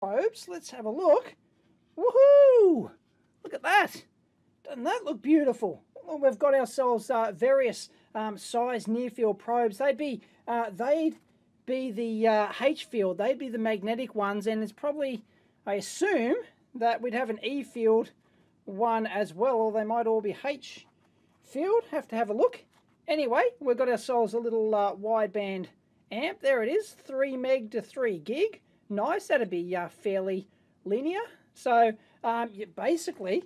probes. Let's have a look. Woohoo! Look at that. Doesn't that look beautiful? Well, we've got ourselves various size near-field probes. They'd be the H-field. They'd be the magnetic ones, and it's probably, I assume, that we'd have an E-field one as well, or they might all be H-field. Have to have a look. Anyway, we've got ourselves a little wideband amp. There it is, 3 meg to 3 gig. Nice. That'd be fairly linear. So basically,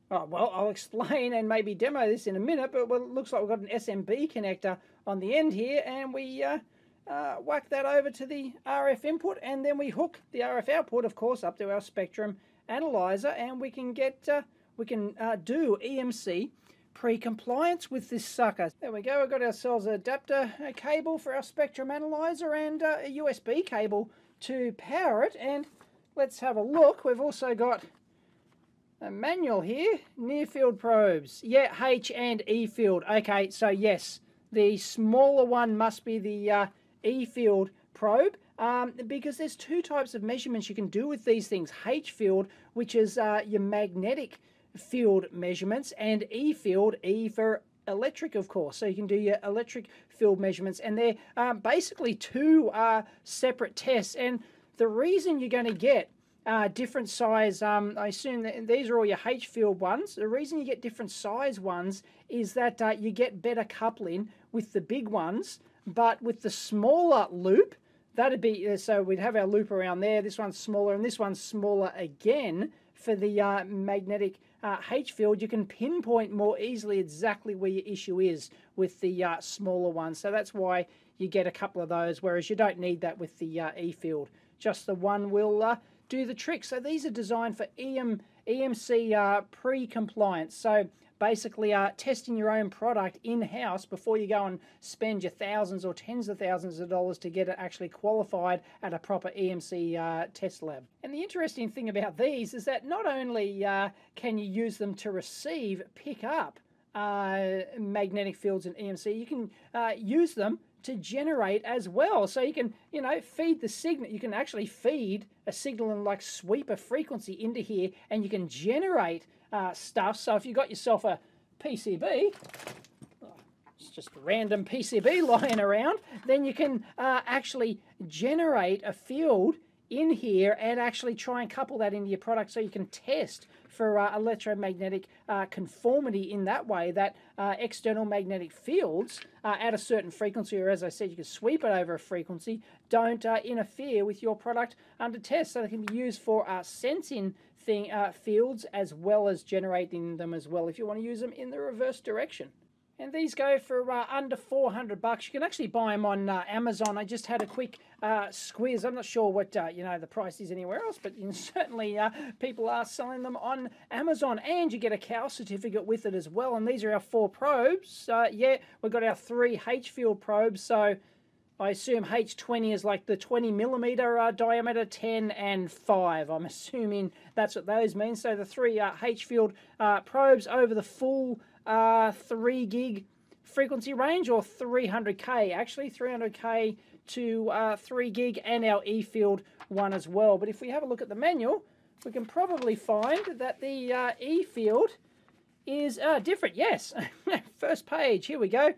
oh, well, I'll explain and maybe demo this in a minute, but well, it looks like we've got an SMB connector on the end here, and we whack that over to the RF input, and then we hook the RF output, of course, up to our spectrum analyzer, and we can get do EMC pre-compliance with this sucker. There we go. We've got ourselves an adapter cable for our spectrum analyzer and a USB cable to power it. And let's have a look. We've also got a manual here, near-field probes. Yeah, H and E field. Okay, so yes, the smaller one must be the E field probe, because there's two types of measurements you can do with these things. H field, which is your magnetic field measurements, and E field, E for electric, of course. So you can do your electric field measurements, and they're basically two separate tests. And the reason you're going to get different size, I assume that these are all your H field ones. The reason you get different size ones is that you get better coupling with the big ones, but with the smaller loop, that'd be, so we'd have our loop around there. This one's smaller, and this one's smaller again. For the magnetic H field, you can pinpoint more easily exactly where your issue is with the smaller one. So that's why you get a couple of those, whereas you don't need that with the E field. Just the one will do the trick. So these are designed for EMC pre-compliance. So basically testing your own product in-house before you go and spend your thousands or tens of thousands of dollars to get it actually qualified at a proper EMC test lab. And the interesting thing about these is that not only can you use them to pick up magnetic fields in EMC, you can use them to generate as well. So you can, feed the signal. You can actually feed a signal and like sweep a frequency into here, and you can generate stuff. So if you've got yourself a PCB, it's just a random PCB lying around, then you can actually generate a field in here and actually try and couple that into your product, so you can test for electromagnetic conformity in that way, that external magnetic fields at a certain frequency, or as I said, you can sweep it over a frequency, don't interfere with your product under test. So they can be used for sensing fields as well as generating them as well, if you want to use them in the reverse direction. And these go for under $400. You can actually buy them on Amazon. I just had a quick squiz. I'm not sure what the price is anywhere else, but certainly people are selling them on Amazon, and you get a CAL certificate with it as well. And these are our 4 probes. Yeah, we've got our 3 H-field probes. So I assume H20 is like the 20mm diameter, 10 and 5. I'm assuming that's what those mean. So the 3 H-field probes over the full 3 gig frequency range, or 300K, actually 300K to 3 gig, and our E field one as well. But if we have a look at the manual, we can probably find that the E field is different. Yes, first page, here we go.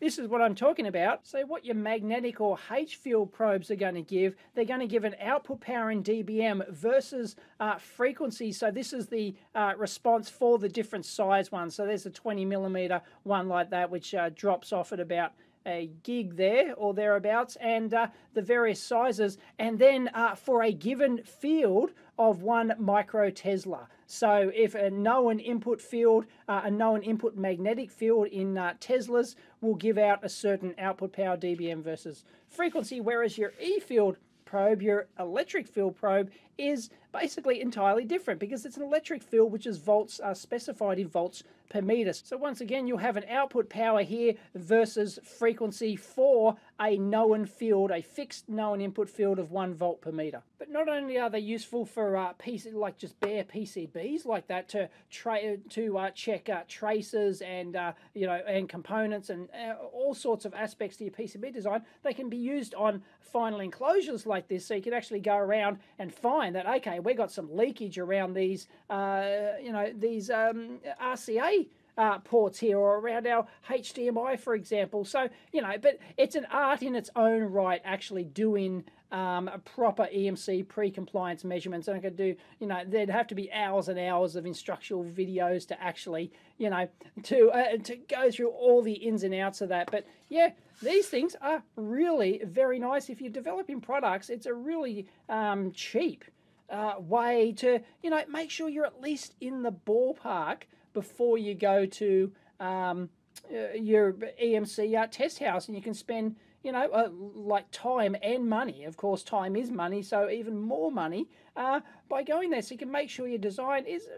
This is what I'm talking about. So what your magnetic or H field probes are going to give, they're going to give an output power in dBm versus frequency. So this is the response for the different size ones. So there's a 20mm one like that, which drops off at about a gig there or thereabouts, and the various sizes, and then for a given field of 1 microtesla. So if a known input field, a known input magnetic field in teslas will give out a certain output power dBm versus frequency, whereas your E field probe, your electric field probe, is basically entirely different because it's an electric field which is volts specified in volts per meter. So once again, you'll have an output power here versus frequency for a known field, a fixed known input field of 1 volt per meter. But not only are they useful for like just bare PCBs like that to check traces and and components and all sorts of aspects to your PCB design, they can be used on final enclosures like this. So you can actually go around and find that, okay, we got some leakage around these RCA ports here, or around our HDMI, for example. So, but it's an art in its own right, actually doing a proper EMC pre-compliance measurements. And I could do, there'd have to be hours and hours of instructional videos to actually, to go through all the ins and outs of that. But yeah, these things are really very nice. If you're developing products, it's a really cheap way to, make sure you're at least in the ballpark before you go to your EMC test house, and you can spend, like time and money. Of course, time is money, so even more money by going there. So you can make sure your design is,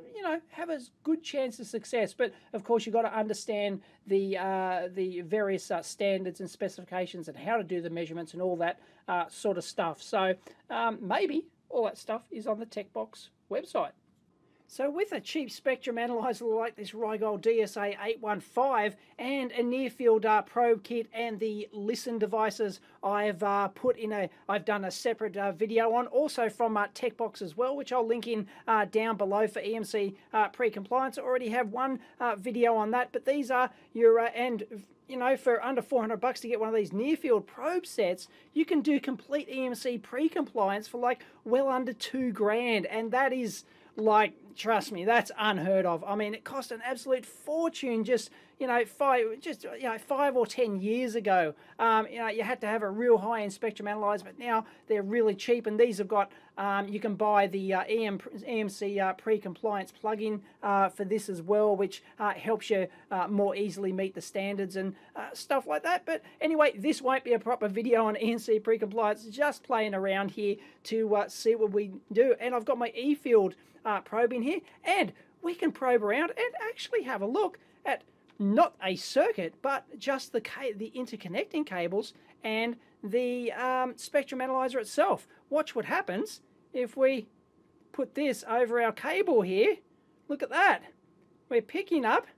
have a good chance of success. But of course, you've got to understand the various standards and specifications and how to do the measurements and all that sort of stuff. So maybe all that stuff is on the TechBox website. So with a cheap spectrum analyzer like this Rigol DSA 815 and a near-field probe kit and the listen devices I've done a separate video on, also from TechBox as well, which I'll link in down below for EMC pre-compliance. I already have one video on that, but these are your for under $400 to get one of these near-field probe sets, you can do complete EMC pre-compliance for like well under $2,000, and that is, like, trust me, that's unheard of. I mean, it cost an absolute fortune just 5 or 10 years ago. You had to have a real high-end spectrum analyzer, but now they're really cheap, and these have got you can buy the EMC pre-compliance plugin for this as well, which helps you more easily meet the standards and stuff like that. But anyway, this won't be a proper video on EMC pre-compliance, just playing around here to see what we do. And I've got my E-field probe in here, and we can probe around and actually have a look at not a circuit, but just the interconnecting cables and the spectrum analyzer itself. Watch what happens if we put this over our cable here. Look at that. We're picking up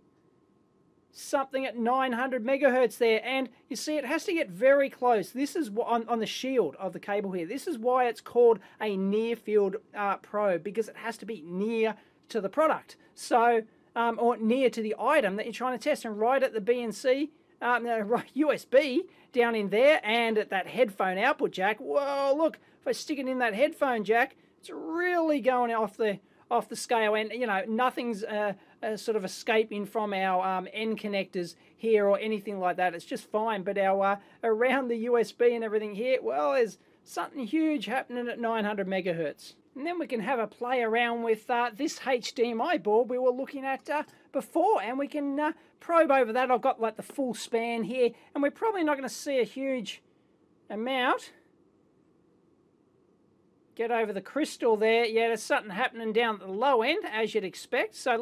something at 900 megahertz there, and you see it has to get very close. This is on the shield of the cable here. This is why it's called a near-field probe, because it has to be near to the product. So or near to the item that you're trying to test, and right at the BNC, USB down in there, and at that headphone output jack. Whoa, look, if I stick it in that headphone jack, it's really going off the scale, and nothing's sort of escaping from our end connectors here or anything like that. It's just fine. But our around the USB and everything here, well, there's something huge happening at 900 megahertz. And then we can have a play around with this HDMI board we were looking at before, and we can probe over that. I've got like the full span here, and we're probably not going to see a huge amount. Get over the crystal there. Yeah, there's something happening down at the low end, as you'd expect. So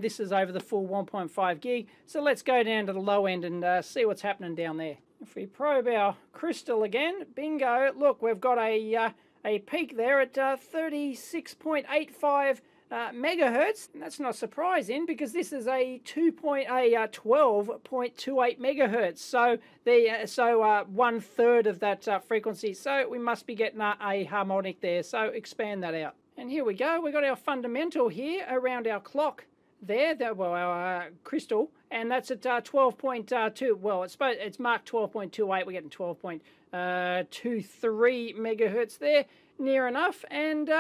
this is over the full 1.5 gig. So let's go down to the low end and see what's happening down there. If we probe our crystal again, bingo, look, we've got a peak there at 36.85 megahertz. And that's not surprising, because this is a 12.28 megahertz. So one third of that frequency. So we must be getting a harmonic there. So expand that out. And here we go. We've got our fundamental here around our clock there, our crystal, and that's at 12.2. Well, it's marked 12.28. We're getting 12.23 megahertz there, near enough. And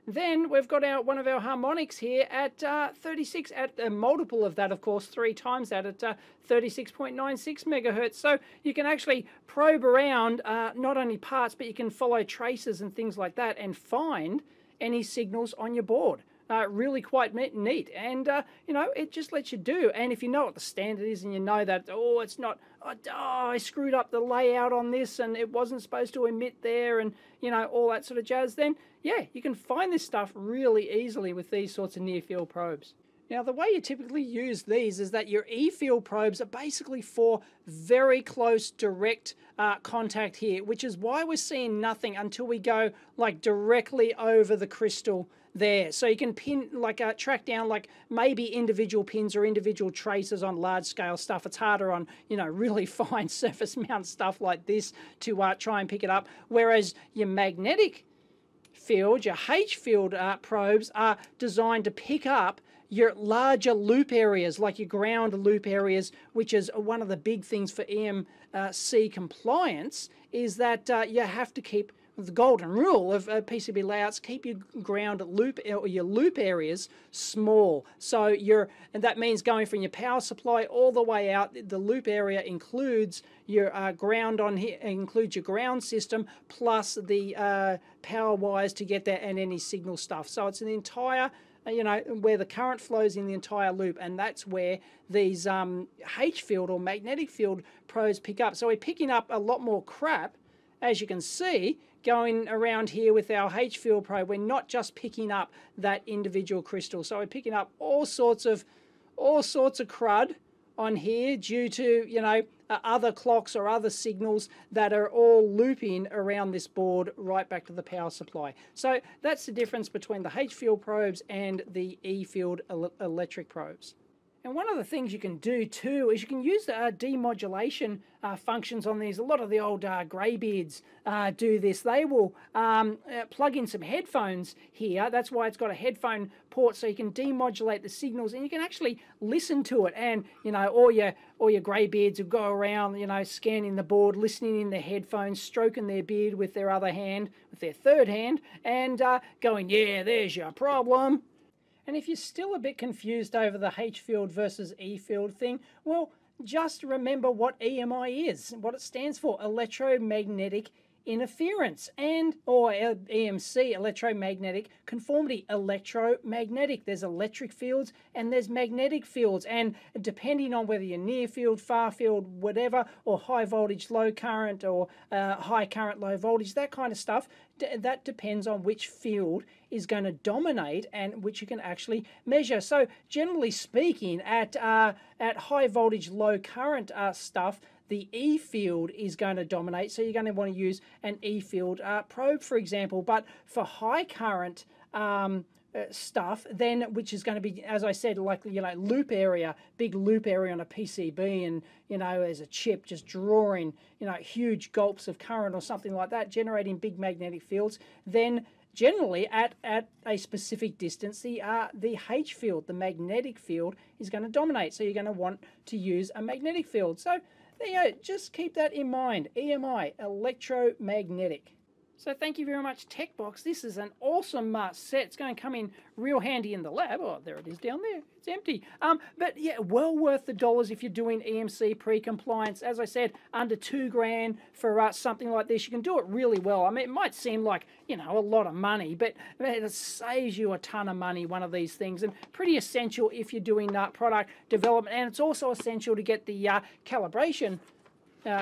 then we've got one of our harmonics here at 36, at a multiple of that, of course, 3 times that, at 36.96 megahertz. So you can actually probe around not only parts, but you can follow traces and things like that and find any signals on your board. really quite neat, and you know, it just lets you do. And if you know what the standard is, and you know that, oh, it's not, oh, I screwed up the layout on this, and it wasn't supposed to emit there, and you know, all that sort of jazz, then yeah, you can find this stuff really easily with these sorts of near-field probes. Now, the way you typically use these is that your E-field probes are basically for very close direct contact here, which is why we're seeing nothing until we go like directly over the crystal there. So you can pin, like track down like maybe individual pins or individual traces on large scale stuff. It's harder on, you know, really fine surface mount stuff like this to try and pick it up. Whereas your magnetic field, your H-field probes are designed to pick up your larger loop areas, like your ground loop areas, which is one of the big things for EMC compliance, is that you have to keep the golden rule of PCB layouts, keep your ground loop or your loop areas small. So and that means going from your power supply all the way out. The loop area includes your ground on here, includes your ground system plus the power wires to get there and any signal stuff. So it's an entire, you know, where the current flows in the entire loop, and that's where these H-field or magnetic field probes pick up. So we're picking up a lot more crap, as you can see, going around here with our H-field probe. We're not just picking up that individual crystal, so we're picking up all sorts of crud on here due to, you know, other clocks or other signals that are all looping around this board right back to the power supply. So that's the difference between the H-field probes and the E-field electric probes. And one of the things you can do too is you can use demodulation functions on these. A lot of the old greybeards do this. They will plug in some headphones here. That's why it's got a headphone port, so you can demodulate the signals and you can actually listen to it. And you know, all your greybeards will go around, you know, scanning the board, listening in their headphones, stroking their beard with their other hand, with their third hand, and going, yeah, there's your problem. And if you're still a bit confused over the H-field versus E-field thing, well, just remember what EMI is, what it stands for, electromagnetic interference, and or EMC, electromagnetic conformity. Electromagnetic, there's electric fields and there's magnetic fields, and depending on whether you're near field, far field, whatever, or high voltage, low current, or high current, low voltage, that kind of stuff, that depends on which field is going to dominate and which you can actually measure. So generally speaking, at high voltage, low current stuff, the E field is going to dominate, so you're going to want to use an E field probe, for example. But for high current stuff, then, which is going to be, as I said, like, you know, loop area, big loop area on a PCB, and you know, as a chip just drawing, you know, huge gulps of current or something like that, generating big magnetic fields, then generally at a specific distance, the H field, the magnetic field, is going to dominate. So you're going to want to use a magnetic field. So there you go, just keep that in mind. EMI, electromagnetic. So thank you very much, TechBox. This is an awesome set. It's going to come in real handy in the lab. Oh, there it is down there. It's empty. But yeah, well worth the dollars if you're doing EMC pre-compliance. As I said, under $2 for something like this. You can do it really well. I mean, it might seem like, you know, a lot of money, but it saves you a ton of money, one of these things, and pretty essential if you're doing product development. And it's also essential to get the calibration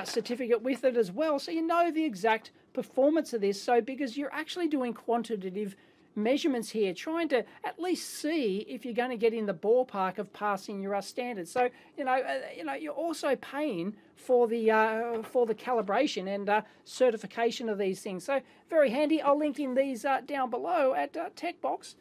certificate with it as well, so you know the exact performance of this. So because you're actually doing quantitative measurements here, trying to at least see if you're going to get in the ballpark of passing your standards. So you know, you're also paying for the calibration and certification of these things. So very handy. I'll link in these down below at TechBox.